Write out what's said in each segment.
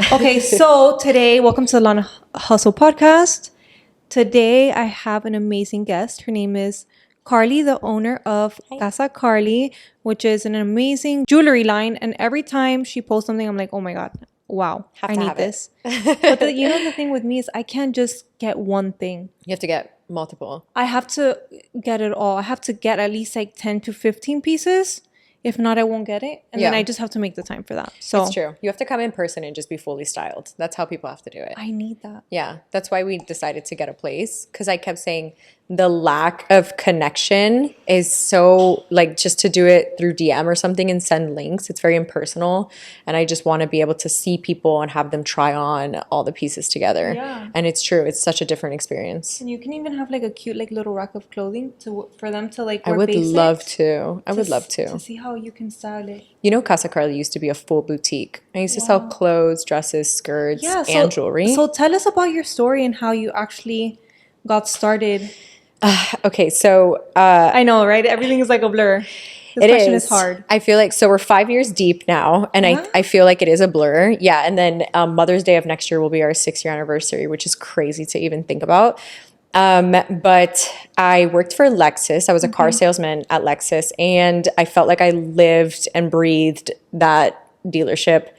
Okay, so today, welcome to the Lanna Hustle podcast. Today, I have an amazing guest. Her name is Carly, the owner of Casa Carly, which is an amazing jewelry line. And every time she posts something, I'm like, oh my God, wow, I need this. But the thing with me is I can't just get one thing. You have to get multiple. I have to get it all. I have to get at least like 10 to 15 pieces. If not, I won't get it. And then I just have to make the time for that. So it's true. You have to come in person and just be fully styled. That's how people have to do it. I need that. Yeah. That's why we decided to get a place. Because I kept saying the lack of connection is so, like, just to do it through DM or something and send links. It's very impersonal. And I just want to be able to see people and have them try on all the pieces together. Yeah. And it's true. It's such a different experience. And you can even have like a cute like little rack of clothing for them to like I wear would basics, love to. I would love to see how you can style it. You know, Casa Carly used to be a full boutique. I used to sell clothes, dresses, skirts, and jewelry. So tell us about your story and how you actually got started. Okay, so I know, right? Everything is like a blur. This question is hard. I feel like, so we're 5 years deep now, and I feel like it is a blur. Yeah, and then Mother's Day of next year will be our 6-year anniversary, which is crazy to even think about. But I worked for Lexus. I was a car salesman at Lexus, and I felt like I lived and breathed that dealership.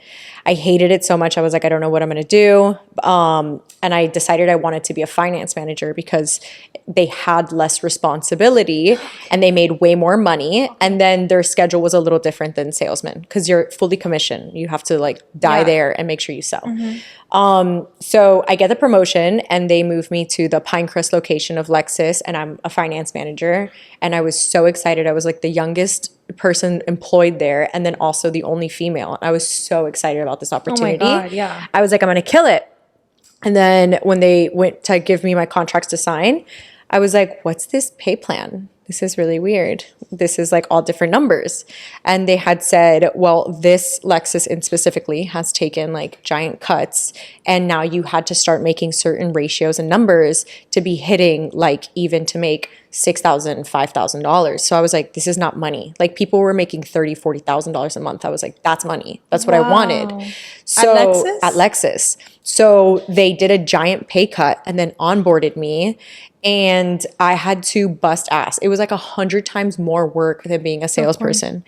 I hated it so much. I was like, I don't know what I'm going to do. And I decided I wanted to be a finance manager because they had less responsibility and they made way more money. And then their schedule was a little different than salesmen because you're fully commissioned. You have to like die there and make sure you sell. So I get the promotion and they move me to the Pinecrest location of Lexus, and I'm a finance manager. And I was so excited. I was like the youngest person employed there, and then also the only female. I was so excited about this opportunity. Oh my God, yeah. I was like, I'm going to kill it. And then when they went to give me my contracts to sign, I was like, what's this pay plan? This is really weird. This is like all different numbers. And they had said, well, this Lexus in specifically has taken like giant cuts. And now you had to start making certain ratios and numbers to be hitting like even to make $6,000, $5,000. So I was like, this is not money. Like people were making $30,000, $40,000 a month. I was like, that's money. That's what I wanted. So at Lexus. So they did a giant pay cut and then onboarded me. And I had to bust ass. It was like 100 times more work than being a salesperson.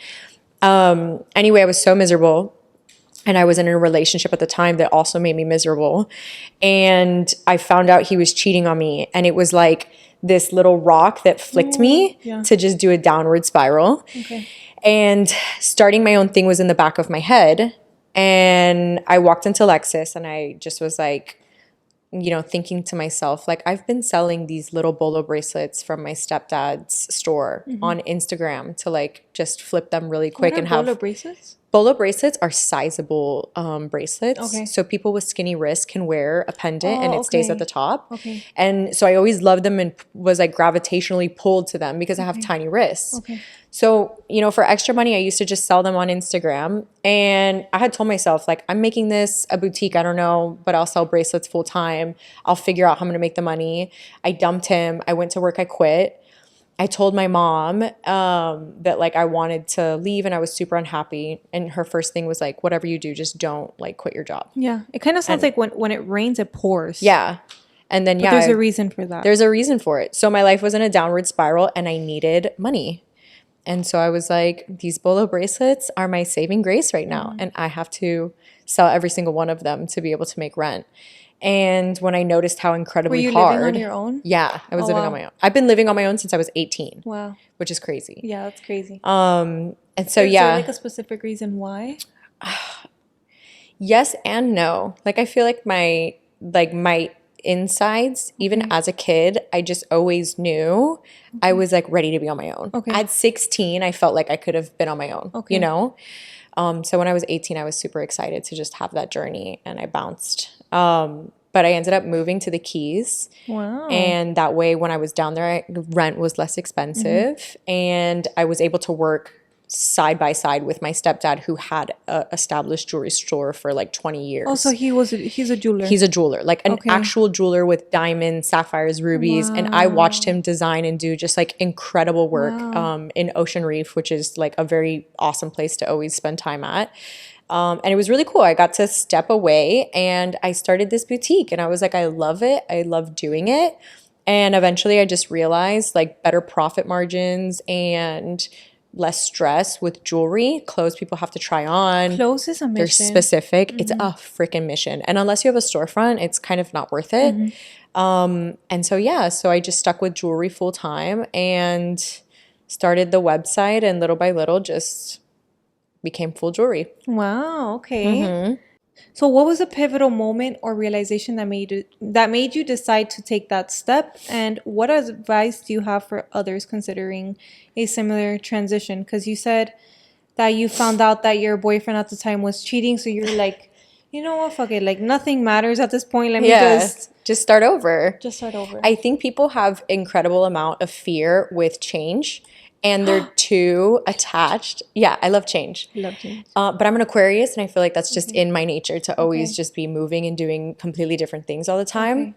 Anyway, I was so miserable. And I was in a relationship at the time that also made me miserable. And I found out he was cheating on me. And it was like this little rock that flicked me to just do a downward spiral. And starting my own thing was in the back of my head. And I walked into Lexus and I just was like, you know, thinking to myself, like, I've been selling these little bolo bracelets from my stepdad's store on Instagram to like just flip them really quick and have bolo bracelets. Bolo bracelets are sizable bracelets. Okay. So people with skinny wrists can wear a pendant and it stays at the top. Okay. And so I always loved them and was like gravitationally pulled to them because I have tiny wrists. Okay. So, you know, for extra money, I used to just sell them on Instagram. And I had told myself, like, I'm making this a boutique. I don't know, but I'll sell bracelets full time. I'll figure out how I'm going to make the money. I dumped him. I went to work. I quit. I told my mom that like I wanted to leave and I was super unhappy. And her first thing was like, whatever you do, just don't like quit your job. Yeah. It kind of sounds like when it rains, it pours. Yeah. And then, but there's a reason for that. There's a reason for it. So my life was in a downward spiral and I needed money. And so I was like, these bolo bracelets are my saving grace right now. And I have to sell every single one of them to be able to make rent. And when I noticed how incredibly hard. Were you living on your own? Yeah, I was living on my own. I've been living on my own since I was 18. Wow. Which is crazy. Yeah, that's crazy. And so, Is there like a specific reason why? Yes and no. Like I feel like my insides, even as a kid, I just always knew I was like ready to be on my own. Okay. At 16, I felt like I could have been on my own, you know? So when I was 18, I was super excited to just have that journey and I bounced. But I ended up moving to the Keys. Wow. And that way when I was down there, rent was less expensive and I was able to work side by side with my stepdad who had a established jewelry store for like 20 years. Oh, so he's a jeweler. He's a jeweler, like an actual jeweler with diamonds, sapphires, rubies. Wow. And I watched him design and do just like incredible work in Ocean Reef, which is like a very awesome place to always spend time at. And it was really cool. I got to step away and I started this boutique and I was like, I love it. I love doing it. And eventually I just realized like better profit margins and less stress with jewelry. Clothes people have to try on. Clothes is a mission. They're specific. It's a freaking mission. And unless you have a storefront, it's kind of not worth it. And so, yeah, so I just stuck with jewelry full time and started the website and little by little just became full jewelry. Wow. Okay. So what was a pivotal moment or realization that made you decide to take that step? And what advice do you have for others considering a similar transition? Because you said that you found out that your boyfriend at the time was cheating. So you're like, you know what, fuck it. Like nothing matters at this point. Let me just start over. Just start over. I think people have incredible amount of fear with change. And they're too attached. Yeah, I love change. Love change. But I'm an Aquarius, and I feel like that's just in my nature to always just be moving and doing completely different things all the time.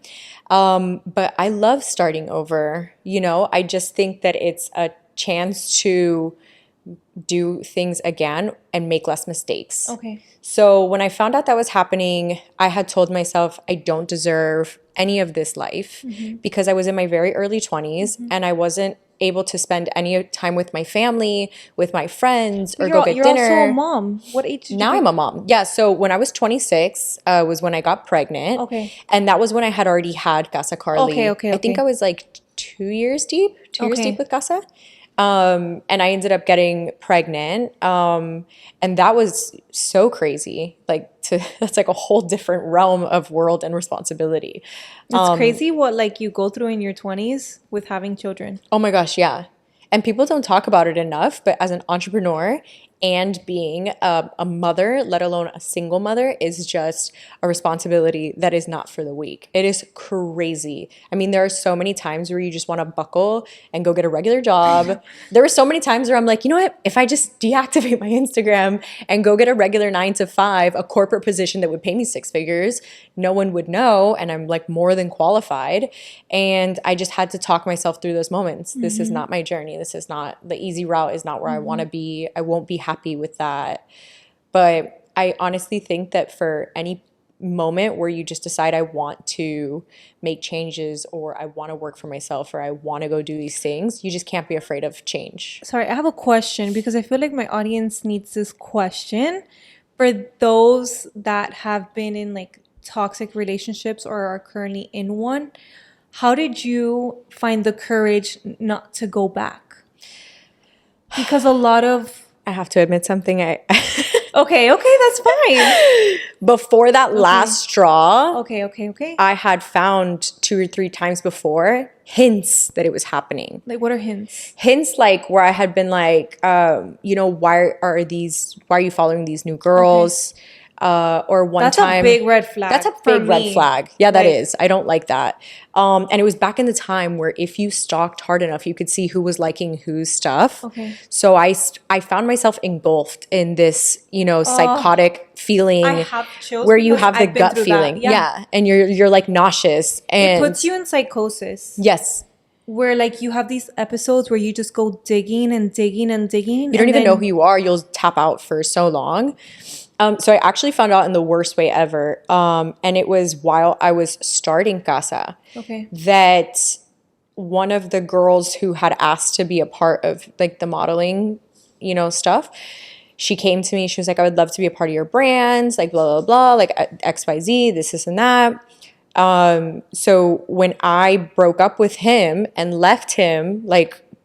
But I love starting over. You know, I just think that it's a chance to do things again and make less mistakes. Okay. So when I found out that was happening, I had told myself I don't deserve any of this life because I was in my very early 20s and I wasn't able to spend any time with my family, with my friends, or go get dinner. You're also a mom. What age did you Now I'm a mom. Yeah, so when I was 26 was when I got pregnant. Okay. And that was when I had already had Casa Carly. Okay. I think I was like 2 years deep with Casa. And I ended up getting pregnant. And that was so crazy. That's like a whole different realm of world and responsibility. It's crazy what like you go through in your 20s with having children. Oh my gosh, yeah. And people don't talk about it enough, but as an entrepreneur and being a mother, let alone a single mother, is just a responsibility that is not for the weak. It is crazy. I mean, there are so many times where you just want to buckle and go get a regular job. There were so many times where I'm like, you know what? If I just deactivate my Instagram and go get a regular 9 to 5, a corporate position that would pay me 6 figures, no one would know. And I'm like more than qualified. And I just had to talk myself through those moments. This is not my journey. This is not the easy route, is not where I want to be. I won't be happy with that. But I honestly think that for any moment where you just decide I want to make changes or I want to work for myself or I want to go do these things, you just can't be afraid of change. Sorry, I have a question because I feel like my audience needs this question. For those that have been in like toxic relationships or are currently in one, how did you find the courage not to go back? Because a lot of... I have to admit something. Okay, that's fine. Before that last straw, Okay. I had found 2 or 3 times before hints that it was happening. Like, what are hints? Hints like where I had been like, why are you following these new girls? Or one time. That's a big red flag. That's a big red flag. Yeah, that is. I don't like that. And it was back in the time where if you stalked hard enough, you could see who was liking whose stuff. Okay. So I found myself engulfed in this, psychotic feeling. I have chills where you have the I've been gut through feeling. that. Yeah. And you're like nauseous. And it puts you in psychosis. Yes. Where like you have these episodes where you just go digging and digging and digging. You don't even know who you are. You'll tap out for so long. So I actually found out in the worst way ever. And it was while I was starting Casa. Okay. That one of the girls who had asked to be a part of like the modeling, stuff, she came to me. She was like, I would love to be a part of your brands, like blah, blah, blah, like XYZ, this and that. So when I broke up with him and left him,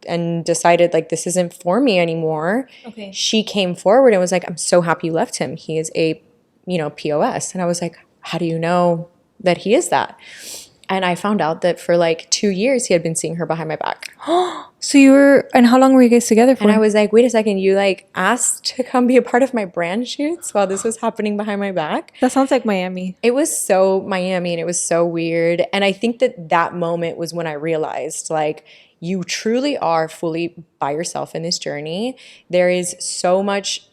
and decided like this isn't for me anymore. Okay. She came forward and was like, I'm so happy you left him. He is a, POS. And I was like, how do you know that he is that? And I found out that for like 2 years he had been seeing her behind my back. And how long were you guys together for? And I was like, wait a second, you like asked to come be a part of my brand shoots while this was happening behind my back? That sounds like Miami. It was so Miami and it was so weird. And I think that moment was when I realized like, you truly are fully by yourself in this journey. There is so much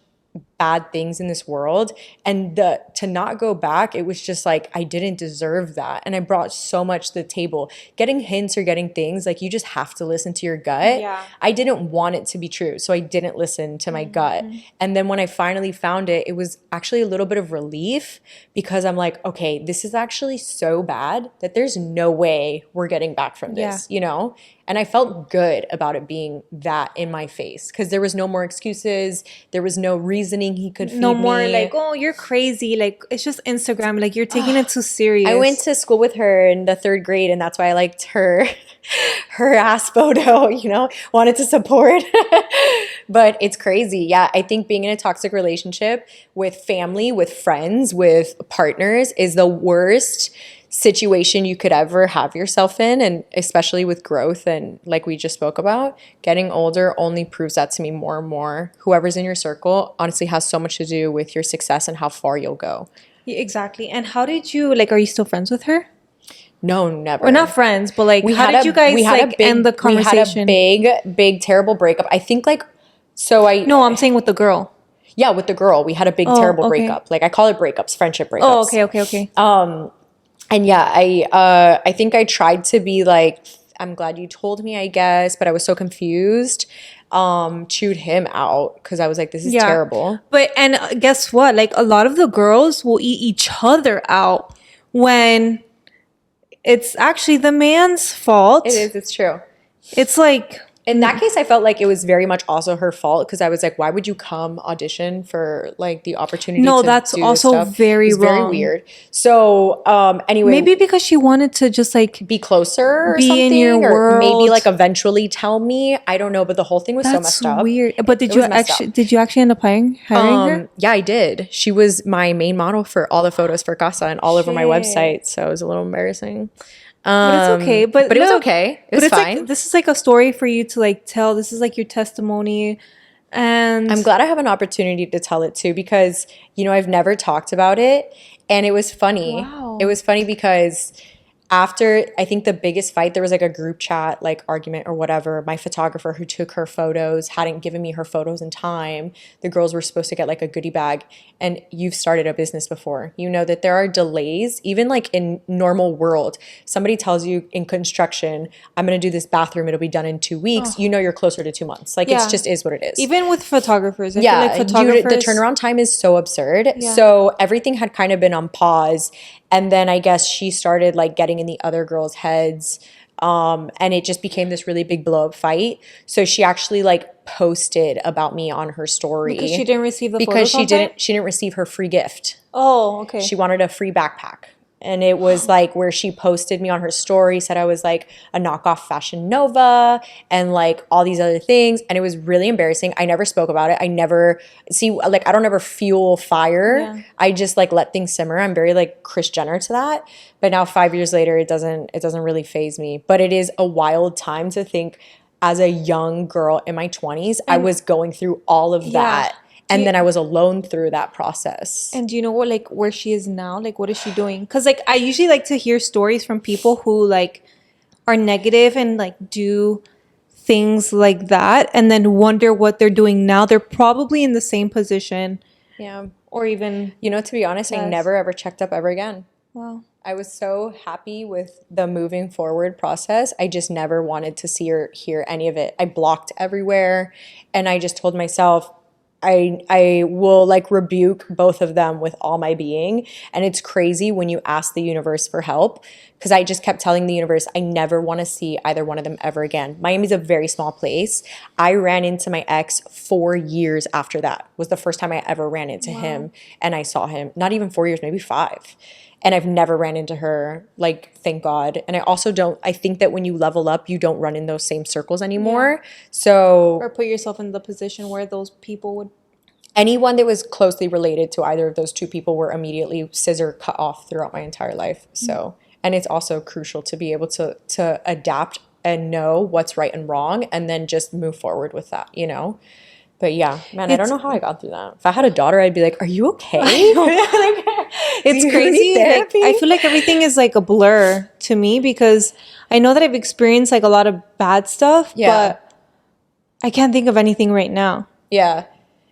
bad things in this world, and to not go back, it was just like I didn't deserve that. And I brought so much to the table. Getting hints or getting things, like, you just have to listen to your gut. Yeah. I didn't want it to be true, so I didn't listen to my gut. And then when I finally found it, it was actually a little bit of relief, because I'm like, okay, this is actually so bad that there's no way we're getting back from this, you know? And I felt good about it being that in my face, because there was no more excuses. There was no reasoning he could feed No more me. like, oh, you're crazy. Like, it's just Instagram. Like, you're taking it too serious. I went to school with her in the 3rd grade, and that's why I liked her ass photo, you know, wanted to support. But it's crazy. Yeah, I think being in a toxic relationship with family, with friends, with partners is the worst situation you could ever have yourself in, and especially with growth and like we just spoke about, getting older only proves that to me more and more. Whoever's in your circle honestly has so much to do with your success and how far you'll go. Yeah, exactly. And how did you, like, are you still friends with her? No, never. Or not friends, but like, how did you guys end the conversation? We had a big terrible breakup. I think like, No, I'm saying with the girl. Yeah, with the girl, we had a big terrible breakup. Like, I call it breakups, friendship breakups. Oh, okay. And yeah, I think I tried to be like, I'm glad you told me, I guess, but I was so confused. Chewed him out because I was like, this is terrible. But, and guess what? Like, a lot of the girls will eat each other out when it's actually the man's fault. It is, it's true. It's like, in that case, I felt like it was very much also her fault, because I was like, why would you come audition for like the opportunity to that's do also this stuff? very It's wrong. very weird. So anyway, maybe because she wanted to just like be closer or be something, in your or world. maybe like eventually tell me. I don't know, but the whole thing was so messed up. Weird. But did you actually end up hiring her? Yeah, I did. She was my main model for all the photos for Casa and all over my website, so it was a little embarrassing. But it's okay. But it was okay. It was fine. Like, this is like a story for you to like tell. This is like your testimony. And I'm glad I have an opportunity to tell it too, because, you know, I've never talked about it. And it was funny. Wow. It was funny because after, I think the biggest fight, there was like a group chat, like argument or whatever. My photographer who took her photos hadn't given me her photos in time. The girls were supposed to get like a goodie bag. And you've started a business before. You know that there are delays, even like in normal world. Somebody tells you in construction, I'm going to do this bathroom, it'll be done in 2 weeks. You know you're closer to 2 months. Like, it's just is what it is. Even with photographers. I feel like photographers, the turnaround time is so absurd. Yeah. So everything had kind of been on pause. And then I guess she started like getting in the other girls' heads. And it just became this really big blow up fight. So she actually like posted about me on her story. Because she didn't receive the because photos she didn't receive her free gift. Oh, okay. She wanted a free backpack. And it was like where she posted me on her story, said I was like a knockoff Fashion Nova and like all these other things. And it was really embarrassing. I never spoke about it. I never I don't ever fuel fire. Yeah. I just like let things simmer. I'm very like Kris Jenner to that. But now 5 years later, it doesn't really faze me. But it is a wild time to think, as a young girl in my 20s, I was going through all of that. And then I was alone through that process. And do you know what, like, where she is now? Like, what is she doing? Because, like, I usually like to hear stories from people who, like, are negative and, like, do things like that and then wonder what they're doing now. They're probably in the same position. Yeah. Or even... You know, to be honest, I never, ever checked up ever again. Wow. I was so happy with the moving forward process. I just never wanted to see or hear any of it. I blocked everywhere. And I just told myself, I will like rebuke both of them with all my being. And it's crazy when you ask the universe for help, because I just kept telling the universe, I never want to see either one of them ever again. Miami's a very small place. I ran into my ex 4 years after that. Was the first time I ever ran into him, and I saw him. Not even 4 years, maybe 5. And I've never ran into her, like, thank God. And I also I think that when you level up, you don't run in those same circles anymore. So... Or put yourself in the position where those people would... Anyone that was closely related to either of those two people were immediately scissor cut off throughout my entire life. So, and it's also crucial to be able to adapt and know what's right and wrong and then just move forward with that, you know? But yeah, man, I don't know how I got through that. If I had a daughter, I'd be like, are you okay? It's crazy. Like, I feel like everything is like a blur to me, because I know that I've experienced like a lot of bad stuff, but I can't think of anything right now. Yeah.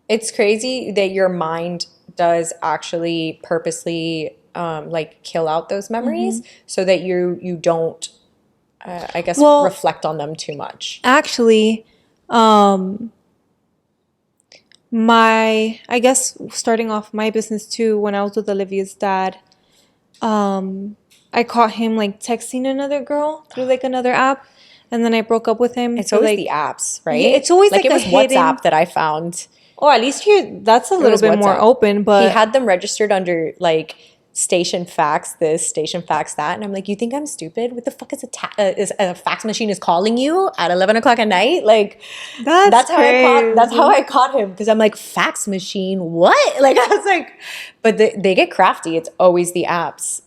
It's crazy that your mind does actually purposely like kill out those memories so that you don't I guess reflect on them too much. Actually, I guess starting off my business too, when I was with Olivia's dad, I caught him like texting another girl through like another app, and then I broke up with him. It's for, always like, the apps, right? Yeah, it's always like it was hidden... WhatsApp that I found. Oh, at least here that's a little bit more open, but he had them registered under like station fax this, station fax that, and I'm like, you think I'm stupid? What the fuck is a fax machine is calling you at 11 o'clock at night? Like that's how I caught him, because I'm like, fax machine, what? Like I was like, but they get crafty. It's always the apps.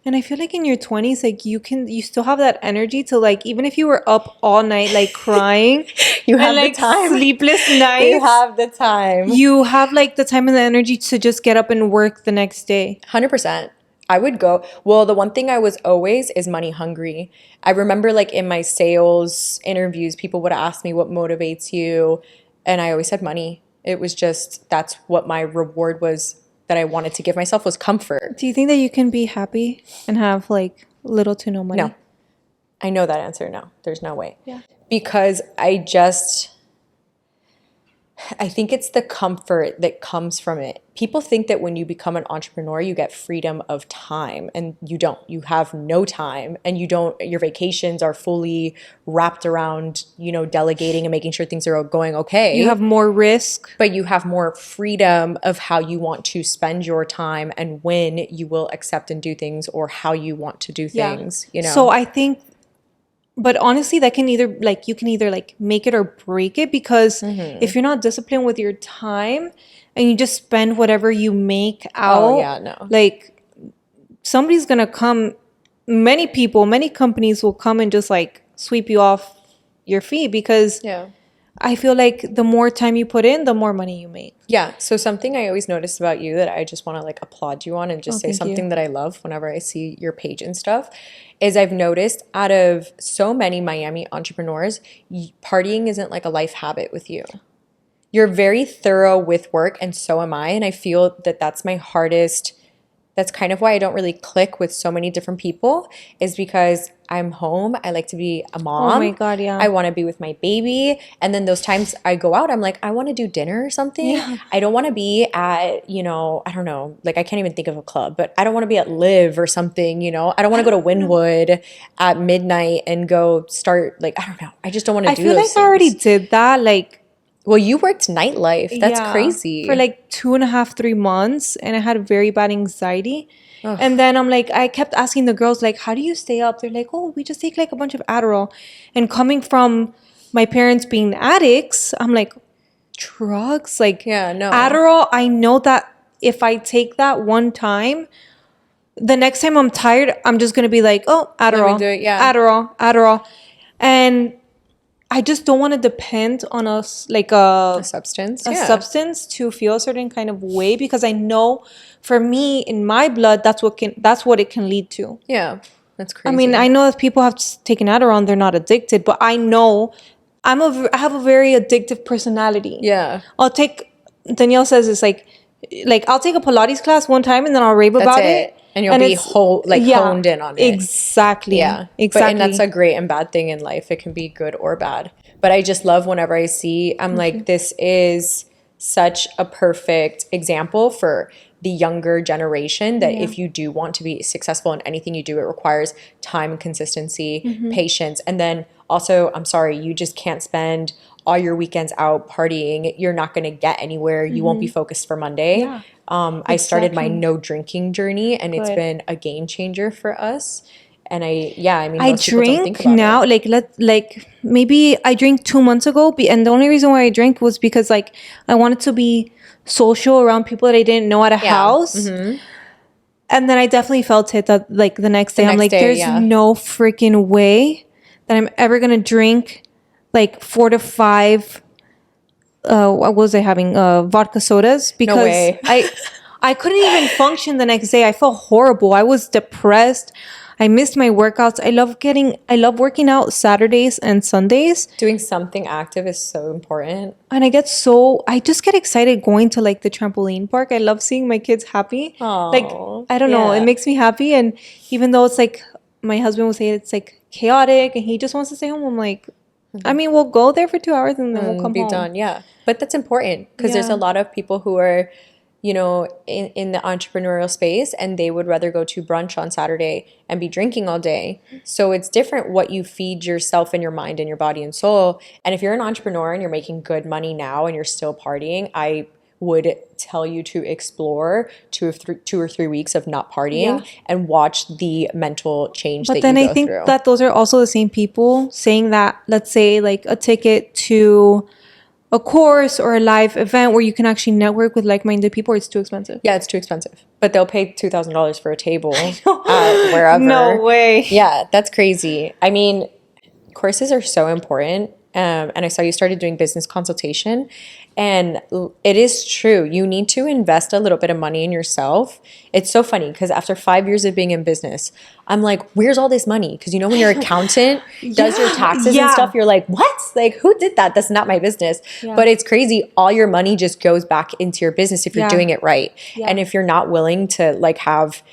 And I feel like in your 20s, like you still have that energy to like, even if you were up all night, like crying, you have and, like, the time, sleepless nights. You have the time. You have like the time and the energy to just get up and work the next day. 100%. I would go. Well, the one thing I was always is money hungry. I remember like in my sales interviews, people would ask me what motivates you, and I always said money. It was just, that's what my reward was that I wanted to give myself, was comfort. Do you think that you can be happy and have like little to no money? No. I know that answer. No, there's no way. Yeah. Because I think it's the comfort that comes from it. People think that when you become an entrepreneur, you get freedom of time, and you don't. You have no time, and your vacations are fully wrapped around, delegating and making sure things are going okay. You have more risk. But you have more freedom of how you want to spend your time and when you will accept and do things, or how you want to do things, So I think, but honestly, that can either like, you can either like make it or break it, because if you're not disciplined with your time and you just spend whatever you make out, like somebody's gonna come, many companies will come and just like sweep you off your feet, because I feel like the more time you put in, the more money you make. Yeah. So something I always noticed about you that I just want to like applaud you on, and just say something that I love whenever I see your page and stuff, is I've noticed out of so many Miami entrepreneurs, partying isn't like a life habit with you. You're very thorough with work, and so am I. And I feel that that's my hardest. That's kind of why I don't really click with so many different people, is because I'm home. I like to be a mom. Oh my God, yeah. I want to be with my baby. And then those times I go out, I'm like, I want to do dinner or something. Yeah. I don't want to be at, I don't know, like I can't even think of a club, but I don't want to be at Live or something, I don't want to go to Wynwood at midnight and go start, like, I don't know. I just don't want to do those things. I already did that, like. Well, you worked nightlife. That's crazy. For like 2.5, 3 months, and I had very bad anxiety. Ugh. And then I'm like, I kept asking the girls, like, how do you stay up? They're like, oh, we just take like a bunch of Adderall. And coming from my parents being addicts, I'm like, drugs? Like, Adderall, I know that if I take that one time, the next time I'm tired, I'm just going to be like, oh, Adderall. Let me do it, Adderall. And I just don't want to depend on a substance to feel a certain kind of way, because I know for me, in my blood, that's what it can lead to. Yeah, that's crazy. I mean, I know that people have taken Adderall and they're not addicted, but I know I have a very addictive personality. Yeah, Danielle says it's like I'll take a Pilates class one time and then I'll rave about it. And you'll be honed in on it. Exactly. Yeah. Exactly. And that's a great and bad thing in life. It can be good or bad. But I just love whenever I see, I'm like, this is such a perfect example for the younger generation, that if you do want to be successful in anything you do, it requires time and consistency, patience. And then also, I'm sorry, you just can't spend all your weekends out partying. You're not going to get anywhere. You won't be focused for Monday. Yeah. I started my no drinking journey, and it's been a game changer for us. And I drink now, maybe I drank 2 months ago, and the only reason why I drank was because like I wanted to be social around people that I didn't know at a house. Mm-hmm. And then I definitely felt it that like the next day, I'm like, there's no freaking way that I'm ever gonna drink like 4 to 5 what was I having? Vodka sodas, because I couldn't even function the next day. I felt horrible. I was depressed. I missed my workouts. I love working out Saturdays and Sundays. Doing something active is so important. And I just get excited going to like the trampoline park. I love seeing my kids happy. Like, I don't know, it makes me happy. And even though it's like, my husband will say it's like chaotic and he just wants to stay home, I'm like, I mean, we'll go there for 2 hours and then we'll come home. Done. Yeah. But that's important because there's a lot of people who are, you know, in the entrepreneurial space and they would rather go to brunch on Saturday and be drinking all day. So it's different what you feed yourself and your mind and your body and soul. And if you're an entrepreneur and you're making good money now and you're still partying, I would tell you to explore 2 or 3 weeks of not partying and watch the mental change that you go through. But then I think that those are also the same people saying that, let's say like a ticket to a course or a live event where you can actually network with like-minded people, or it's too expensive. Yeah, it's too expensive. But they'll pay $2,000 for a table at wherever. No way. Yeah, that's crazy. I mean, courses are so important. And I saw you started doing business consultation. And it is true. You need to invest a little bit of money in yourself. It's so funny because after 5 years of being in business, I'm like, where's all this money? Because you know when your accountant does your taxes and stuff, you're like, what? Like, who did that? That's not my business. Yeah. But it's crazy. All your money just goes back into your business if you're doing it right. Yeah. And if you're not willing to like have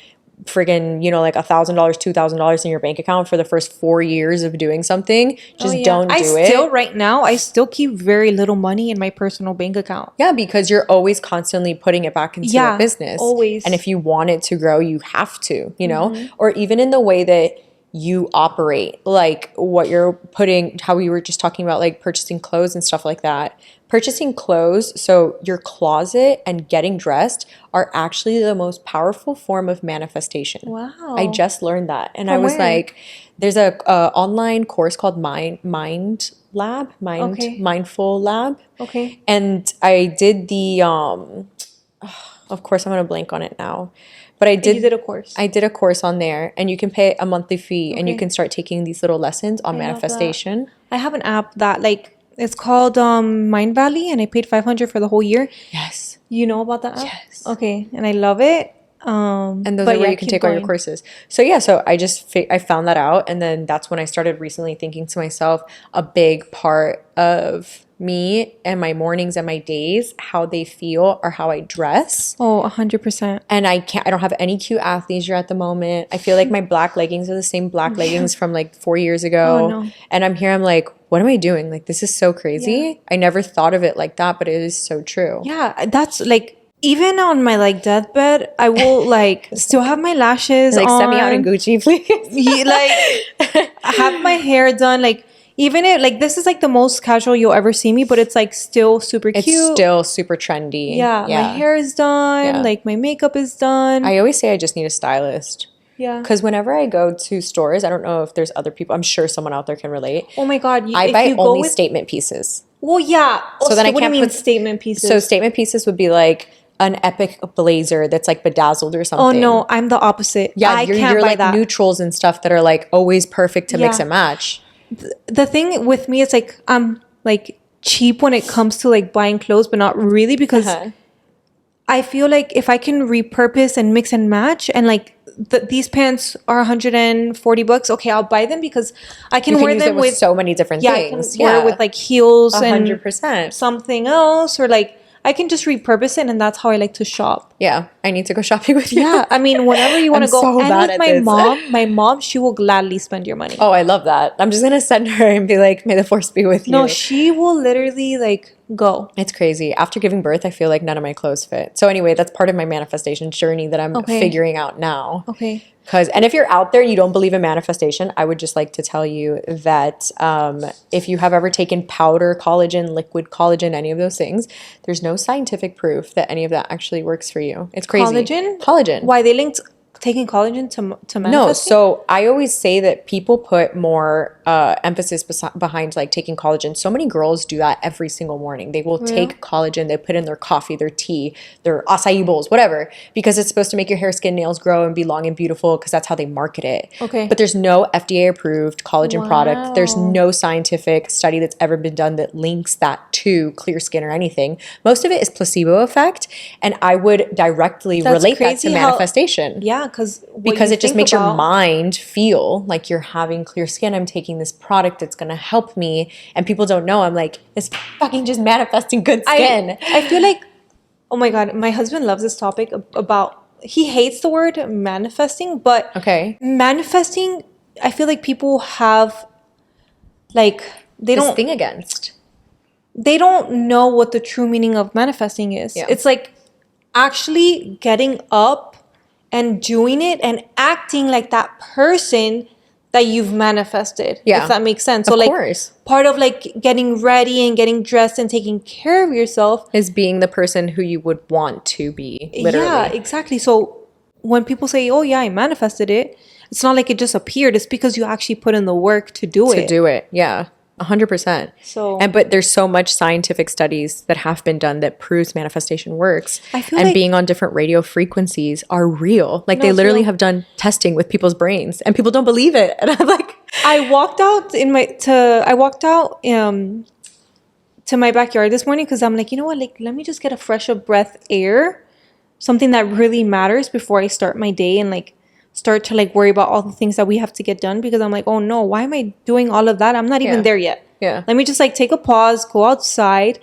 friggin', you know, like $1,000, $2,000 in your bank account for the first 4 years of doing something, just don't do it. Right now, I still keep very little money in my personal bank account. Yeah, because you're always constantly putting it back into your business. Always. And if you want it to grow, you have to, you know, or even in the way that you operate, like what you're putting, how we were just talking about, like purchasing clothes and stuff like that. Purchasing clothes, so your closet and getting dressed are actually the most powerful form of manifestation. Wow. I just learned that. And I was like, there's a online course called Mindful Lab. Okay. And I did the, of course I'm going to blank on it now. But you did a course. I did a course on there, and you can pay a monthly fee, and you can start taking these little lessons on manifestation. I have an app that like it's called Mind Valley, and I paid $500 for the whole year. Yes. You know about that app? Yes. Okay, and I love it. And those are where you can take all your courses. So yeah, so I found that out, and then that's when I started recently thinking to myself, a big part of me and my mornings and my days, how they feel or how I dress. Oh, 100%. And I don't have any cute athleisure at the moment. I feel like my black leggings are the same black leggings from like 4 years ago. Oh, no. And I'm here, I'm like, what am I doing? Like, this is so crazy. Yeah. I never thought of it like that, but it is so true. Yeah, that's like, even on my like deathbed, I will like still have my lashes like, on. Send me out in Gucci, please. Like, have my hair done. Like, even if like this is like the most casual you'll ever see me, but it's like still super cute. It's still super trendy. Yeah, my hair is done. Like my makeup is done. I always say I just need a stylist. Yeah. Because whenever I go to stores, I don't know if there's other people. I'm sure someone out there can relate. Oh my God. I buy only statement pieces. Well, yeah. So then I can't put statement pieces. So statement pieces would be like an epic blazer that's like bedazzled or something. Oh no, I'm the opposite. Yeah, I you're can't buy like that. Neutrals and stuff that are like always perfect to mix and match. The thing with me is like I'm like cheap when it comes to like buying clothes, but not really, because I feel like if I can repurpose and mix and match, and like these pants are $140, okay, I'll buy them because I can wear them with so many different things. I can wear with like heels 100%. and something else, or like I can just repurpose it, and that's how I like to shop. Yeah, I need to go shopping with you. Yeah, I mean, whenever you want to go. So and with my mom, she will gladly spend your money. Oh, I love that. I'm just gonna send her and be like, "May the force be with you." No, she will literally like go. It's crazy. After giving birth, I feel like none of my clothes fit. So anyway, that's part of my manifestation journey that I'm figuring out now. Okay. And if you're out there and you don't believe in manifestation, I would just like to tell you that if you have ever taken powder collagen, liquid collagen, any of those things, there's no scientific proof that any of that actually works for you. It's crazy. Collagen. Why they linked taking collagen to manifesting? No, so I always say that people put more emphasis behind like taking collagen. So many girls do that every single morning. They will take collagen, they put in their coffee, their tea, their acai bowls, whatever, because it's supposed to make your hair, skin, nails grow and be long and beautiful, because that's how they market it. Okay. But there's no FDA approved collagen product. There's no scientific study that's ever been done that links that to clear skin or anything. Most of it is placebo effect, and I would directly relate that to manifestation. Yeah, because it just makes your mind feel like you're having clear skin. I'm taking this product that's going to help me. And people don't know. I'm like, it's fucking just manifesting good skin. I feel like, oh my God, my husband loves this topic about, he hates the word manifesting, but manifesting, I feel like people have like, they this don't thing against. They don't know what the true meaning of manifesting is. Yeah. It's like actually getting up and doing it and acting like that person that you've manifested. Yeah. If that makes sense. So of like course. Part of like getting ready and getting dressed and taking care of yourself is being the person who you would want to be, literally. Yeah, exactly. So when people say, oh yeah, I manifested it, it's not like it just appeared. It's because you actually put in the work to do it. To do it, yeah. 100%. But there's so much scientific studies that have been done that proves manifestation works. I feel and like being on different radio frequencies are real. Like they literally have done testing with people's brains and people don't believe it. And I'm like, I walked out to my backyard this morning because I'm like, you know what? Like, let me just get a fresh of breath air, something that really matters before I start my day and like start to like worry about all the things that we have to get done, because I'm like, oh no, why am I doing all of that? I'm not even there yet. Yeah. Let me just like take a pause, go outside.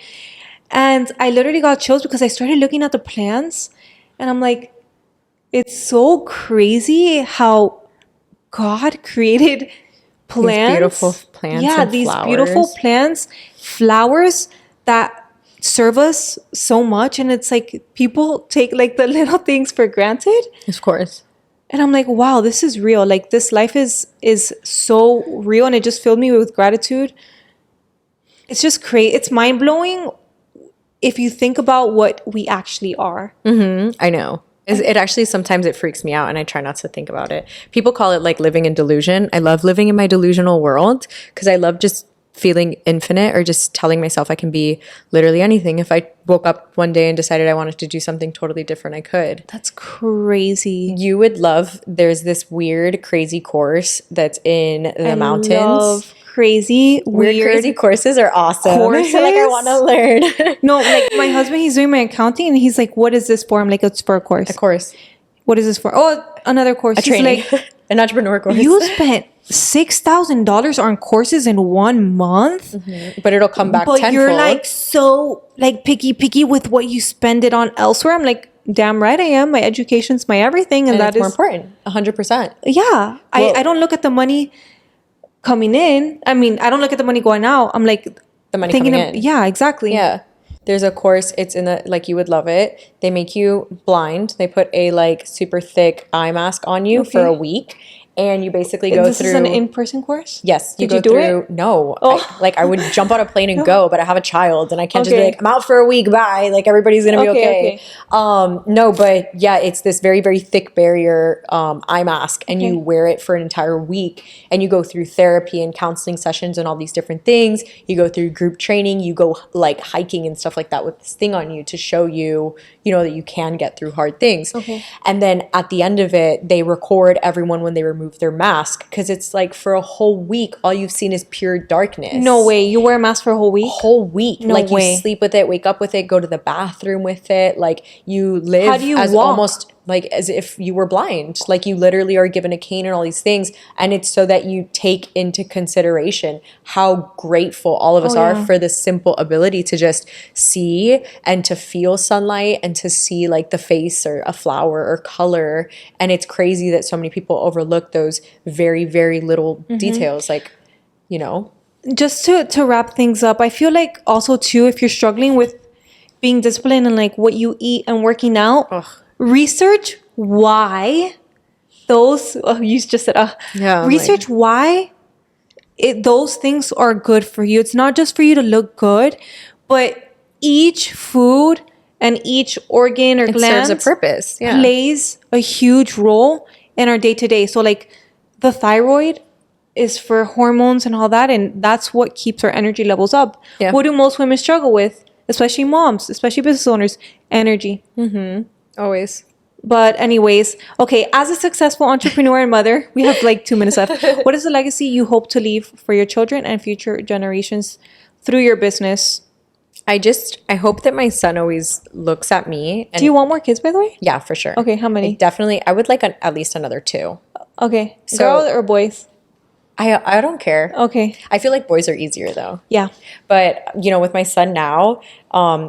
And I literally got chills because I started looking at the plants and I'm like, it's so crazy how God created plants. These beautiful plants. Yeah, and these flowers. Beautiful plants, flowers that serve us so much. And it's like people take like the little things for granted. Of course. And I'm like, wow, this is real. Like this life is so real, and it just filled me with gratitude. It's just crazy. It's mind blowing if you think about what we actually are. I know. It actually sometimes it freaks me out, and I try not to think about it. People call it like living in delusion. I love living in my delusional world because I love just feeling infinite, or just telling myself I can be literally anything. If I woke up one day and decided I wanted to do something totally different, I could. That's crazy. You would love, there's this weird, crazy course that's in the mountains. I love crazy, weird crazy courses are awesome. Courses? Like I want to learn. No, like my husband, he's doing my accounting and he's like, what is this for? I'm like, it's for a course. A course. What is this for? Oh, another course. A training. Like, an entrepreneur course. You spent $6,000 on courses in 1 month, but it'll come back tenfold. But you're like so like picky with what you spend it on elsewhere. I'm like, damn right I am. My education's my everything, and that is more important. 100%. Yeah, well, I don't look at the money coming in. I mean, I don't look at the money going out. I'm like the money coming in. Yeah, exactly. Yeah. There's a course, it's in the, like, you would love it. They make you blind. They put a, like, super thick eye mask on you for a week. And you basically go through... This is an in-person course? Yes. Did you do it? No. I would jump on a plane and go, but I have a child. And I can't just be like, I'm out for a week, bye. Like, everybody's going to be okay. No, but yeah, it's this very, very thick barrier eye mask. And you wear it for an entire week. And you go through therapy and counseling sessions and all these different things. You go through group training. You go, like, hiking and stuff like that with this thing on you to show you, you know, that you can get through hard things. And then at the end of it, they record everyone when they remove their mask, because it's like for a whole week all you've seen is pure darkness. No way. You wear a mask for a whole week? A whole week. No like way. You sleep with it, wake up with it, go to the bathroom with it. Like you live How do you as walk? Almost like as if you were blind. Like you literally are given a cane and all these things, and it's so that you take into consideration how grateful all of us are for this simple ability to just see and to feel sunlight and to see like the face or a flower or color. And it's crazy that so many people overlook those very, very little details, like, you know. Just to wrap things up, I feel like also too, if you're struggling with being disciplined and like what you eat and working out, research why those, you just said, research why those things are good for you. It's not just for you to look good, but each food and each organ or gland serves a purpose. Plays a huge role in our day-to-day. So like the thyroid is for hormones and all that, and that's what keeps our energy levels up. What do most women struggle with, especially moms, especially business owners? Energy. Always. But anyways, okay, as a successful entrepreneur and mother, we have like 2 minutes left. What is the legacy you hope to leave for your children and future generations through your business? I hope that my son always looks at me. And Do you want more kids, by the way? yeah, for sure. Okay, how many? I would like at least another 2. Okay. So- Girls or boys? I don't care. Okay. I feel like boys are easier though. Yeah. But, with my son now,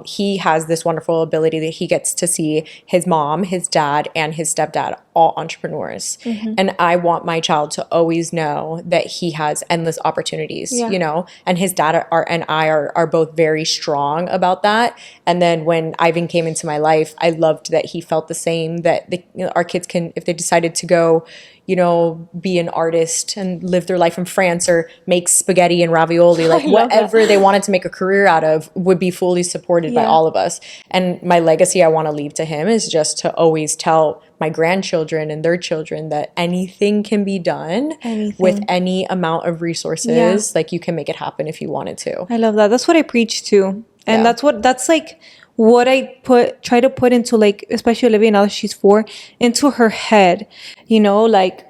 he has this wonderful ability that he gets to see his mom, his dad, and his stepdad all entrepreneurs. And I want my child to always know that he has endless opportunities, and his dad and I are both very strong about that. And then when Ivan came into my life, I loved that he felt the same, that our kids can, if they decided to go, be an artist and live their life in France or make spaghetti and ravioli, like whatever they wanted to make a career out of would be fully supported by all of us. And my legacy I want to leave to him is just to always tell my grandchildren and their children that anything can be done with any amount of resources. Like you can make it happen if you wanted to. I love that. That's what I preach to. And that's like what I try to put into, like, especially Olivia now that she's 4, into her head, like,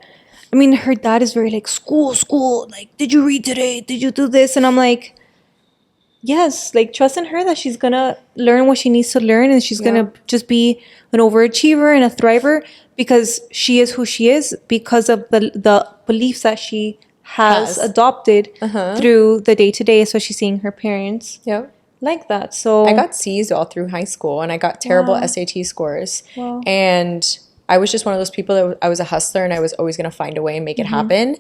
I mean, her dad is very like, school, like, did you read today? Did you do this? And I'm like, yes, like, trust in her that she's gonna learn what she needs to learn, and she's gonna just be an overachiever and a thriver, because she is who she is because of the beliefs that she has adopted through the day-to-day, especially seeing her parents like that. So I got C's all through high school, and I got terrible SAT scores. And I was just one of those people that I was a hustler, and I was always going to find a way and make it happen.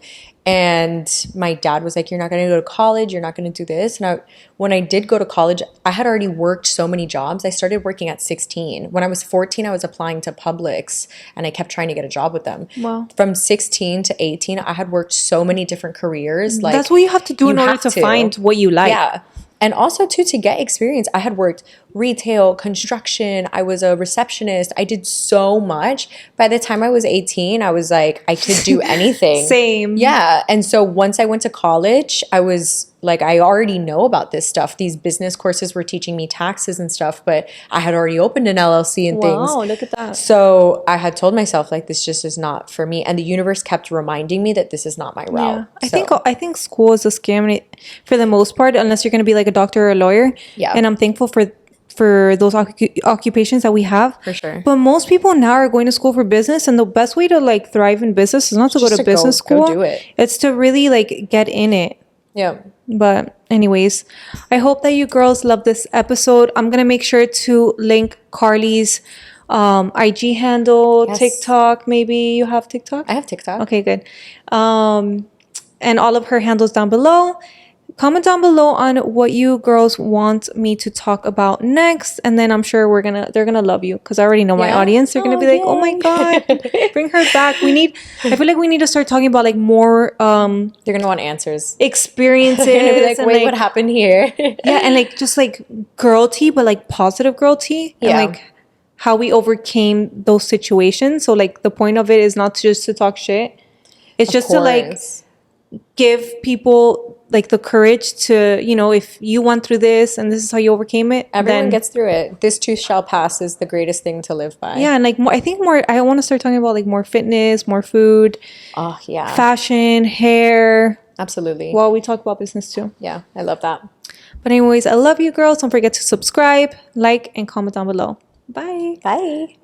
And my dad was like, you're not going to go to college. You're not going to do this. And when I did go to college, I had already worked so many jobs. I started working at 16. When I was 14, I was applying to Publix, and I kept trying to get a job with them. Wow. From 16 to 18, I had worked so many different careers. Like, that's what you have to do in order to find what you like. Yeah. And also, too, to get experience, I had worked retail, construction. I was a receptionist. I did so much. By the time I was 18, I was like, I could do anything. Same. Yeah. And so once I went to college, I was like, I already know about this stuff. These business courses were teaching me taxes and stuff, but I had already opened an LLC and things. Wow, look at that. So I had told myself, like, this just is not for me. And the universe kept reminding me that this is not my route. Yeah. I think school is a scam for the most part, unless you're going to be like a doctor or a lawyer. Yeah. And I'm thankful for those occupations that we have. For sure. But most people now are going to school for business, and the best way to like thrive in business is not to go to business school. Go do it. It's to really like get in it. Yeah. But anyways, I hope that you girls love this episode. I'm going to make sure to link Carly's IG handle, TikTok. Maybe you have TikTok? I have TikTok. Okay, good. And all of her handles down below. Comment down below on what you girls want me to talk about next, and then I'm sure they're gonna love you, because I already know my audience. They're gonna be like, oh my god, bring her back. I feel like we need to start talking about like more They're gonna want answers. Experiences. They're gonna be like, wait, what happened here? Yeah, and like just like girl tea, but like positive girl tea. And like how we overcame those situations. So like the point of it is not just to talk shit. It's just to like give people like the courage to, if you went through this and this is how you overcame it. Everyone gets through it. This too shall pass is the greatest thing to live by. Yeah, and like I want to start talking about like more fitness, more food. Oh, yeah. Fashion, hair. Absolutely. Well, we talk about business too. Yeah, I love that. But anyways, I love you girls. Don't forget to subscribe, like, and comment down below. Bye. Bye.